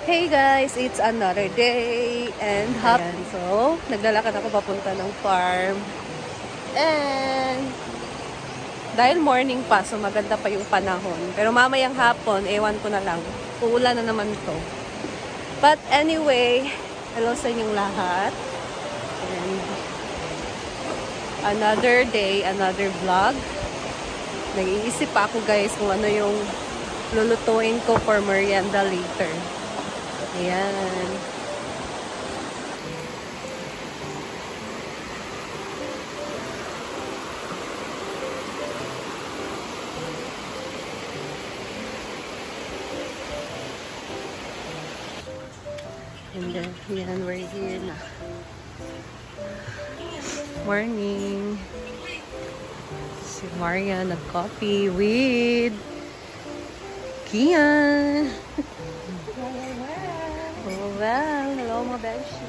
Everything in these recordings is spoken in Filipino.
Hey guys, it's another day and happy. So, naglalakad ako papunta ng farm. And dahil morning pa, so maganda pa yung panahon. Pero mamayang hapon, ewan ko na lang. Uulan na naman to. But anyway, hello sa inyong lahat. And another day, another vlog. Nag-iisip pa ako guys kung ano yung lulutuin ko for merienda later. Ayan. And then, yan, we're here na. Morning. Si Maria nag-coffee with Kian. Oh, well. Hello, mga beshi.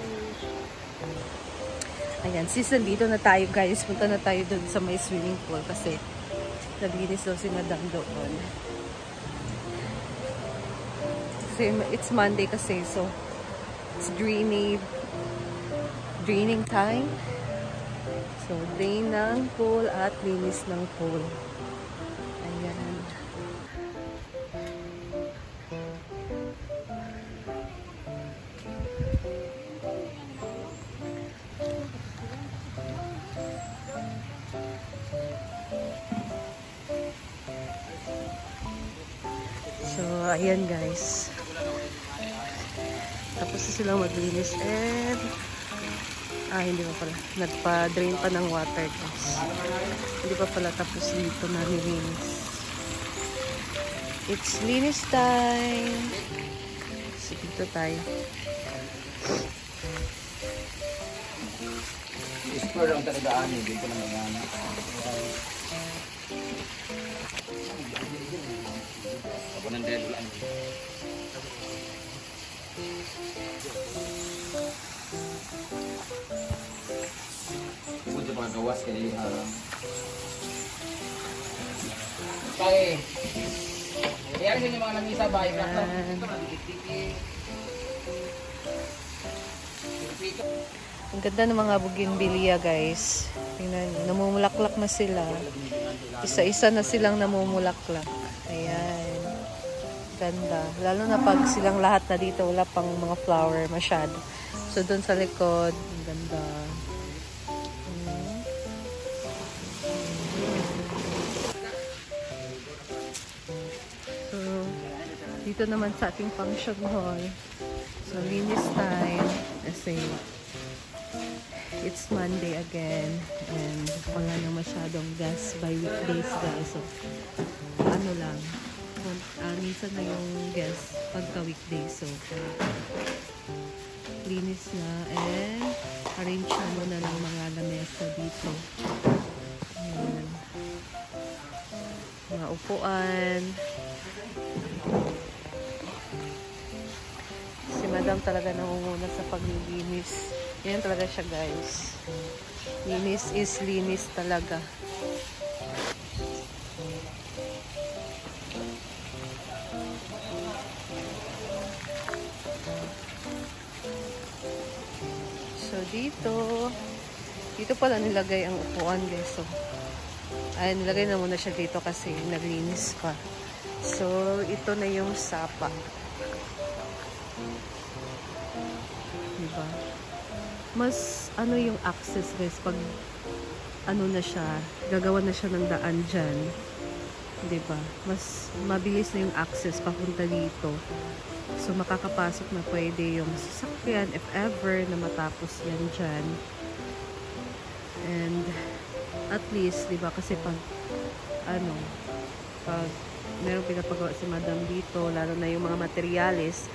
Ayan, season dito na tayo, guys. Punta na tayo dun sa may swimming pool kasi naglinis daw si Madam doon. Kasi it's Monday kasi, so it's draining time. So, drain ng pool at linis ng pool. Ayan. So, ayan guys. Tapos na silang maglinis and hindi pa pala. Nagpa-drain pa ng water guys. Hindi pa pala tapos dito na nilinis. It's linis time. So, dito tayo. Explore lang talaga ani. Dito na magana. Ako nang dahil lang. Pupunta pa gawas kaya harang. Kaya kaya sa mga namisa bahay ka. Ang ganda ng mga bougainvillea guys. Tingnan nyo, namumulaklak na sila. Isa-isa na silang namumulaklak. Ayan. Ganda. Lalo na pag silang lahat na dito, wala pang mga flower masyado. So, doon sa likod, ang ganda. So, dito naman sa ating function hall. So, linis time. Kasi, it's Monday again. And wala na masyadong gas by weekdays guys. So, ano lang. Minsan na yung gas pagka weekdays. So, linis na. And, arrange na muna ng mga lamesa dito. Ayan. Mga upuan. Si Madam talaga nangunguna sa paglilinis. Yan talaga siya guys. Linis is linis talaga. So dito pala nilagay ang upuan guys. So, nilagay na muna siya dito kasi naglinis pa. So, ito na yung sapa. Diba? Mas yung access guys pag na siya, gagawa na siya ng daan dyan. Diba? Mas mabilis na yung access papunta dito. So, makakapasok na pwede yung sasakyan if ever na matapos yan dyan. And at least, diba? Kasi pag merong pinapagawa si Madam dito, lalo na yung mga materyales,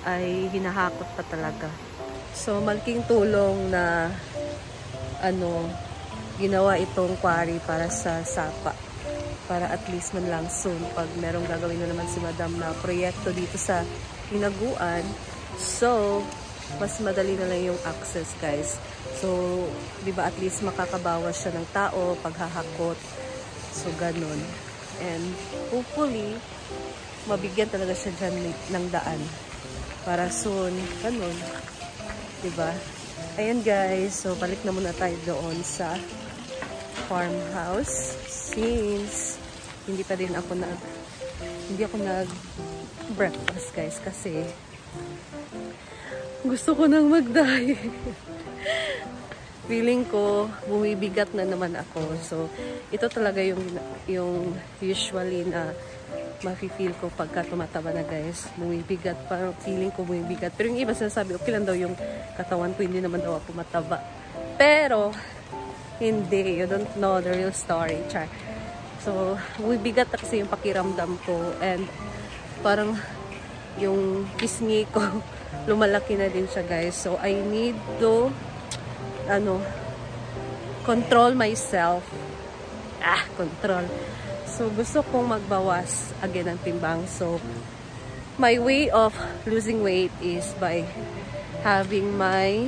ay hinahakot pa talaga. So, malaking tulong na ginawa itong quarry para sa sapa. Para at least man lang soon, pag merong gagawin na naman si Madam na proyekto dito sa Hinaguan, so, mas madali na lang yung access guys. So, di ba at least makakabawas siya ng tao, paghahakot. So, ganun. And hopefully, mabigyan talaga siya dyan ng daan. para soon. Ganun. Diba? Ayan guys, so balik na muna tayo doon sa farmhouse since hindi ako nag breakfast guys kasi gusto ko nang mag-diet. Feeling ko bumibigat na naman ako. So ito talaga yung usually na mafe-feel ko pagka tumataba na guys. Bumibigat, parang feeling ko bumibigat. Pero yung iba sinasabi, okay lang daw yung katawan ko, hindi naman daw ako mataba. Pero, hindi. You don't know the real story, char. So, bumibigat na kasi yung pakiramdam ko. And, parang yung pisngi ko, lumalaki na din siya guys. So, I need to, control myself. Control. So, gusto kong magbawas again ng timbang. So, my way of losing weight is by having my,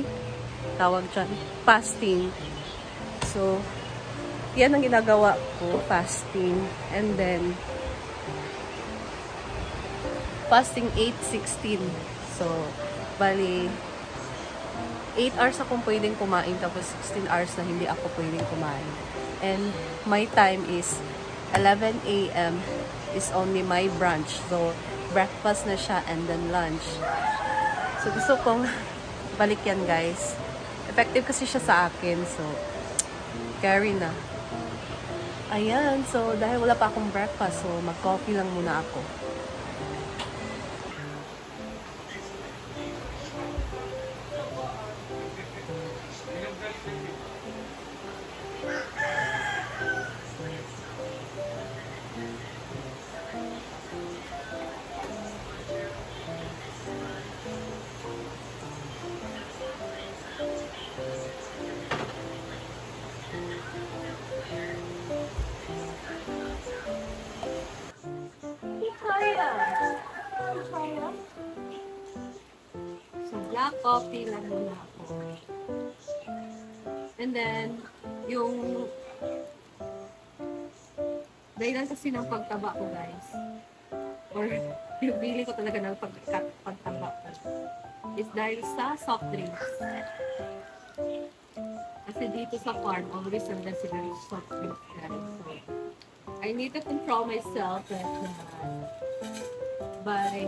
tawag dyan, fasting. So, yan ang ginagawa ko, fasting. And then, fasting 8-16. So, bali, 8 hours akong pwedeng kumain, tapos 16 hours na hindi ako pwedeng kumain. And, my time is 11 a.m. is only my brunch. So, breakfast na siya and then lunch. So, gusto kong balik yan, guys. Effective kasi siya sa akin. So, carry na. Ayan. So, dahil wala pa akong breakfast, so mag-coffee lang muna ako. So, black coffee lang muna ako. And then, yung dahilan kasi ng pagtaba ko, guys, or yung feeling ko talaga ng pagtaba ko, is dahil sa soft drinks. Kasi dito sa farm, always nandiyan sila yung soft drinks, guys. So, I need to control myself by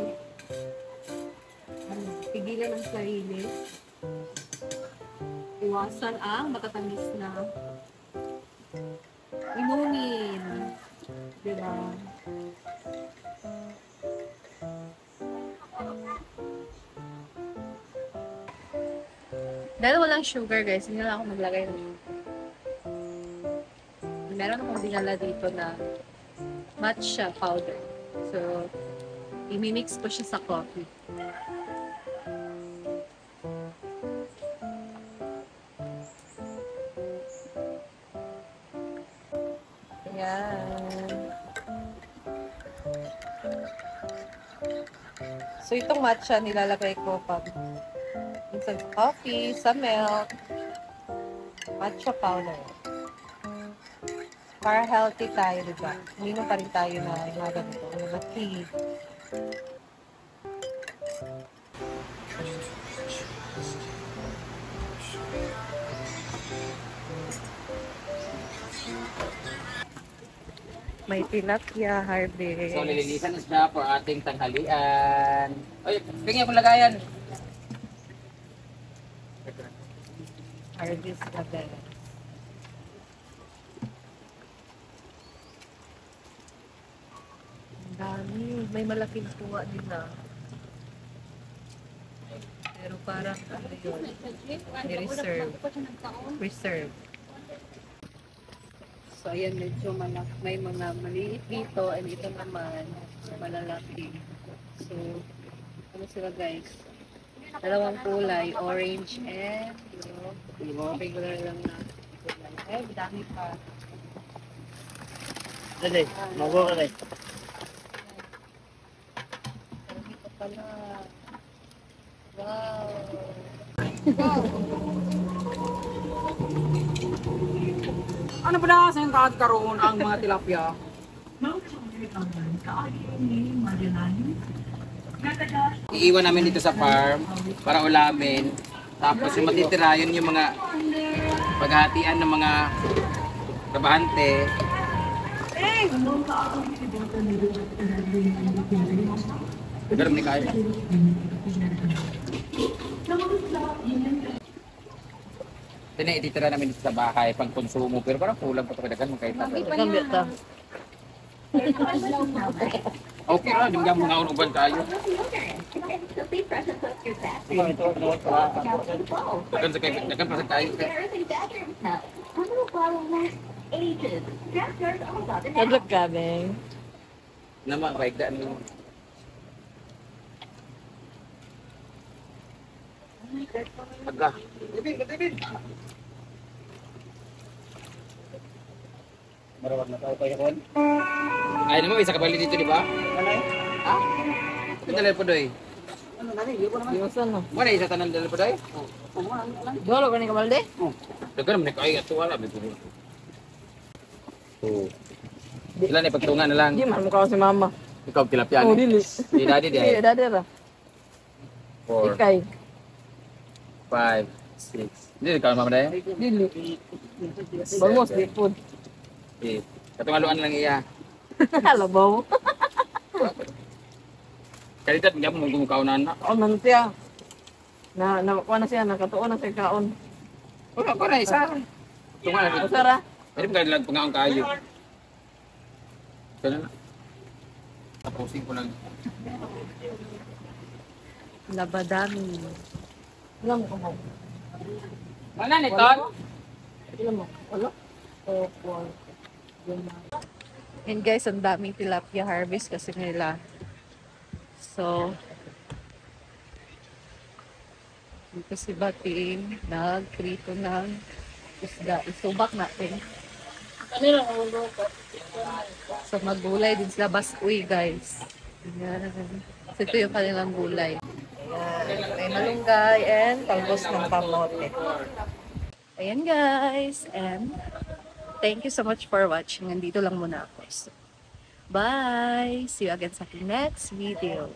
pigilan ng sarili, iwasan ang matatamis na inumin, diba? Dahil walang sugar guys, hindi na ako maglagay ng sugar. Meron akong dinala dito na matcha powder. So, imimix ko siya sa coffee. Ayan. So, itong matcha nilalagay ko pag sa coffee, sa milk, matcha powder. Para healthy tayo, diba? Uminom pa rin tayo na mga ganito, mga tea. May tilapia harvest. So, lilinisan na siya for ating tanghalian. Oy, tingnan mo lagayan. Harvest na din. Ang dami. May malaking kuha din na. Pero parang ano yun? Reserve. So, ayan, medyo may mga maliit dito and ito naman malalaki. So, ano sila guys? Dalawang kulay, orange and regular lang na kulay. Eh, dami pa. Dali, mago ka rin. Pero dito pala. Wow! Ano ba na sa yung karoon ang mga tilapia? Iiwan namin dito sa farm para ulamin. Tapos yung matitira, yun yung mga paghahatian ng mga trabahante. Pero ni kaya. Ito na ititira namin dito sa bahay pang konsumo. Pero parang kulang pa ito kadagan mo kahit Gambit ta. okay lang, yung gamang nga unuban tayo. Dagan pa sa tayo. Naglag kami. Naman, raigdaan mo. Aga. Marawag na tao kayo kon. Ay naman, isa kabali dito, di ba? Ha? Ito dalal po doy. Ano na ni, ko naman. Iwasan no. Wala isa tanan dalal po doy? Dolo ka ni Kamalde? Dagan naman kaya ito wala. Oh. Ilan na pagtungan na lang. Di man mo ka si mama. Ikaw tilapia. Oh, dili. Di daddy di. Di, dadi ra. 4, Ikay. 5, 6. Hindi ka mama dayo. Dili. Bangos, di po. Okay. Katungaluan lang iya. Labaw. Kalitat nga mo gumukaw na na. O, nantiya. Kuha na siya, nakatuon na siya kaon. Wala ko na isa. Tungan na dito. Sara. Pwede ba lang pangaon kayo? Kaya na. Tapusin ko lang. Labadami. Alam mo mo. Wala ni Ton? Alam mo. Wala? And guys, ang daming tilapia harvest kasi nila. So, dito si Bating nagprito ng isda. Isubak natin. So, magulay din sila baskuy, guys. Ayan. So, ito yung kanilang gulay. Ayan. May malunggay and talbos ng kamote. Ayan, guys. And thank you so much for watching. Nandito lang muna ako. So, bye! See you again sa aking next video.